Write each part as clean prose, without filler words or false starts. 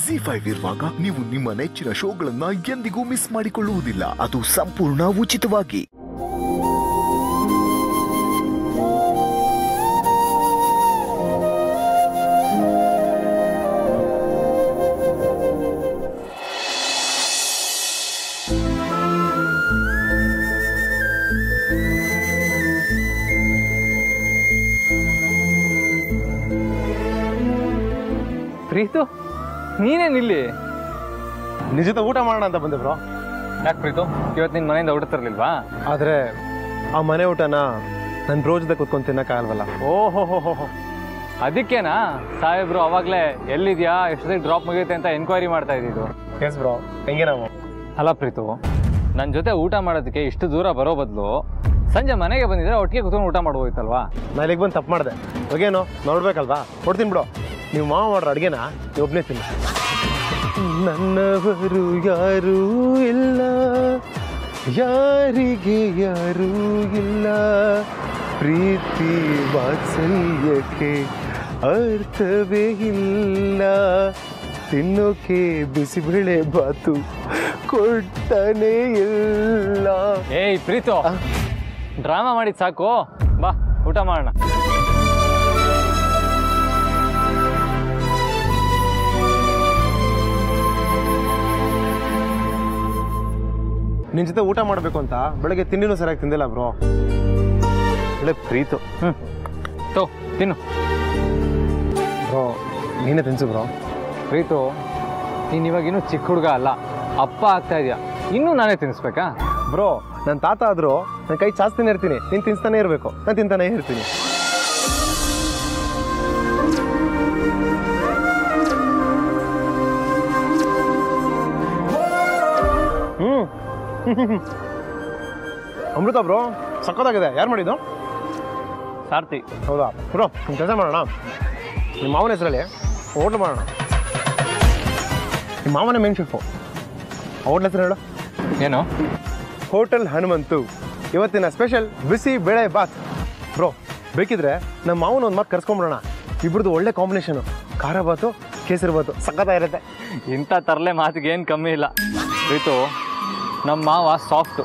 ZEE5 ಇರುವಾಗ ನೀವು ನಿಮ್ಮ ನೆಚ್ಚಿನ ಶೋಗಳನ್ನ ಎಂದಿಗೂ ಮಿಸ್ ಮಾಡಿಕೊಳ್ಳುವುದಿಲ್ಲ. ಅದು ಸಂಪೂರ್ಣ ಉಚಿತವಾಗಿ. ಪ್ರೀತು, ನೀನೇನಿಲ್ಲಿ? ನಿಜ ಊಟ ಮಾಡೋಣ ಅಂತ ಬಂದೆ ಬ್ರೋ. ಯಾಕೆ ಪ್ರೀತು, ಇವತ್ತು ನಿನ್ನ ಮನೆಯಿಂದ ಊಟ ತರಲಿಲ್ವಾ? ಆದರೆ ಆ ಮನೆ ಊಟನ ನನ್ನ ಬ್ರೋ ಜೊತೆ ಕೂತ್ಕೊಂಡು ತಿನ್ನಕ್ಕಾಗಲ್ವಲ್ಲ. ಓಹೋ, ಅದಕ್ಕೇನಾ ಸಾಹೇಬ್ರು ಅವಾಗಲೇ ಎಲ್ಲಿದ್ಯಾ, ಎಷ್ಟೊತ್ತಿಗೆ ಡ್ರಾಪ್ ಮುಗಿಯುತ್ತೆ ಅಂತ ಎನ್ಕ್ವೈರಿ ಮಾಡ್ತಾ ಇದ್ದಿದ್ದು? ಎಸ್ ಬ್ರೋ, ಹೆಂಗೆ ನಾವು? ಅಲ್ಲ ಪ್ರೀತು, ನನ್ನ ಜೊತೆ ಊಟ ಮಾಡೋದಕ್ಕೆ ಇಷ್ಟು ದೂರ ಬರೋ ಬದಲು ಸಂಜೆ ಮನೆಗೆ ಬಂದಿದ್ರೆ ಒಟ್ಟಿಗೆ ಕೂತ್ಕೊಂಡು ಊಟ ಮಾಡ್ಬೋಯ್ತಲ್ವಾ? ನಾನು ಇಲ್ಲಿಗೆ ಬಂದು ತಪ್ಪು ಮಾಡಿದೆ. ಹೋಗೇನು ನೋಡ್ಬೇಕಲ್ವಾ? ಕೊಡ್ತೀನಿ ಬಿಡು. ನೀವು ಮಾವ ಮಾಡ್ರ ಅಡುಗೆನ ನೀವು ಒಬ್ಬನೇ ತಿನ್ನಿ. ನನ್ನವರು ಯಾರೂ ಇಲ್ಲ, ಯಾರಿಗೆ ಯಾರೂ ಇಲ್ಲ, ಪ್ರೀತಿ ವಾತ್ಸಲ್ಯಕ್ಕೆ ಅರ್ಥವೇ ಇಲ್ಲ, ತಿನ್ನೋಕೆ ಬಿಸಿಬೇಳೆ ಬಾತು ಕೊಟ್ಟನೇ ಇಲ್ಲ. ಏಯ್ ಪ್ರೀತು, ಡ್ರಾಮಾ ಮಾಡಿದ್ ಸಾಕು, ಬಾ ಊಟ ಮಾಡೋಣ. ನಿನ್ನ ಜೊತೆ ಊಟ ಮಾಡಬೇಕು ಅಂತ ಬೆಳಗ್ಗೆ ತಿಂಡಿನೂ ಸರಿಯಾಗಿ ತಿಂದಿಲ್ಲ ಬ್ರೋ. ಒಳ್ಳೆ ಪ್ರೀತು. ತೋ ತಿನ್ನು ಬ್ರೋ, ನೀನೇ ತಿನ್ಸು ಬ್ರೋ. ಪ್ರೀತು, ನೀನು ಇವಾಗ ಇನ್ನೂ ಚಿಕ್ಕ ಹುಡುಗ ಅಲ್ಲ, ಅಪ್ಪ ಆಗ್ತಾ ಇದೆಯಾ, ಇನ್ನೂ ನಾನೇ ತಿನ್ನಿಸ್ಬೇಕಾ? ಬ್ರೋ, ನನ್ನ ತಾತ ಆದರೂ ನನ್ನ ಕೈ ಚಾಸ್ತಾನೆ ಇರ್ತೀನಿ, ನೀನು ತಿನ್ಸ್ತಾನೆ ಇರಬೇಕು, ನಾನು ತಿಂತಾನೆ ಇರ್ತೀನಿ. ಅಮೃತ ಬ್ರೋ, ಸಕ್ಕತ್ತಾಗಿದೆ. ಯಾರು ಮಾಡಿದ್ದು? ಸಾರ್ಥಿ. ಹೌದಾ ಬ್ರೋ, ನಿಮ್ಮ ಕೆಲಸ ಮಾಡೋಣ. ನಿಮ್ಮ ಮಾವನ ಹೆಸರಲ್ಲಿ ಹೋಟ್ಲು ಮಾಡೋಣ. ನಿಮ್ಮ ಮಾವನ ಮೇನ್ ಶೆಫು. ಹೋಟ್ಲ್ ಹೆಸರು ಹೇಳು. ಏನು? ಹೋಟೆಲ್ ಹನುಮಂತು. ಇವತ್ತಿನ ಸ್ಪೆಷಲ್ ಬಿಸಿ ಬೇಳೆ ಬಾತ್. ಬ್ರೋ, ಬೇಕಿದ್ರೆ ನಮ್ಮ ಮಾವನ ಒಂದು ಮಾತು ಕರ್ಸ್ಕೊಂಬಿಡೋಣ. ಇಬ್ರದ್ದು ಒಳ್ಳೆ ಕಾಂಬಿನೇಷನು. ಖಾರ ಬಾತು, ಕೇಸರಿ ಬಾತು ಸಕ್ಕತ್ತಾಗಿರುತ್ತೆ. ಇಂಥ ತರಲೆ ಮಾತಿಗೆ ಏನು ಕಮ್ಮಿ ಇಲ್ಲ ಪ್ರೀತು. ನಮ್ಮ ಮಾವ ಸಾಫ್ಟು,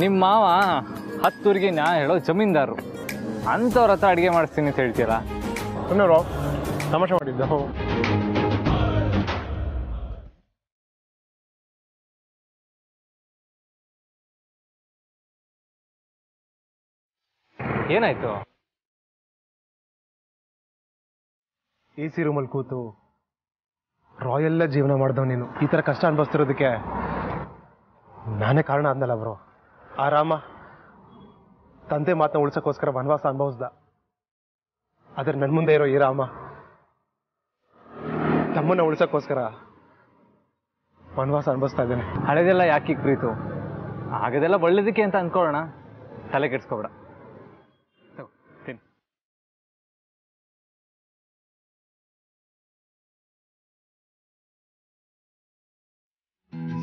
ನಿಮ್ಮ ಮಾವ 10 ಊರಿಗೆ ನಾ ಹೇಳೋ ಜಮೀನ್ದಾರರು. ಅಂಥವ್ರ ಹತ್ರ ಅಡುಗೆ ಮಾಡಿಸ್ತೀನಿ ಅಂತ ಹೇಳ್ತೀರಾ? ಬ್ರೋ, ತಮಾಷೆ ಮಾಡಿದ್ದು. ಏನಾಯ್ತು? AC ರೂಮಲ್ಲಿ ಕೂತು ರಾಯಲ್ಲ ಜೀವನ ಮಾಡಿದವ್ ನೀನು. ಈ ಥರ ಕಷ್ಟ ಅನುಭವಿಸ್ತಿರೋದಕ್ಕೆ ನಾನೇ ಕಾರಣ ಅಂದಲ್ಲ ಬ್ರೋ. ಆ ರಾಮ ತಂದೆ ಮಾತನ್ನ ಉಳ್ಸೋಕ್ಕೋಸ್ಕರ ವನವಾಸ ಅನುಭವಿಸ್ದ. ಆದರೆ ನನ್ನ ಮುಂದೆ ಇರೋ ಈ ರಾಮ ತಮ್ಮನ್ನ ಉಳ್ಸೋಕ್ಕೋಸ್ಕರ ವನವಾಸ ಅನುಭವಿಸ್ತಾ ಇದ್ದೇನೆ. ಹಳೆದೆಲ್ಲ ಯಾಕೆ ಪ್ರೀತು? ಆಗದೆಲ್ಲ ಒಳ್ಳೇದಕ್ಕೆ ಅಂತ ಅಂದ್ಕೊಳ್ಳೋಣ, ತಲೆ ಕೆಡ್ಸ್ಕೊಬೇಡ.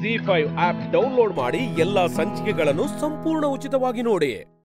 ZEE5 ಆಪ್ ಡೌನ್ಲೋಡ್ ಮಾಡಿ ಎಲ್ಲಾ ಸಂಚಿಕೆಗಳನ್ನು ಸಂಪೂರ್ಣ ಉಚಿತವಾಗಿ ನೋಡಿ.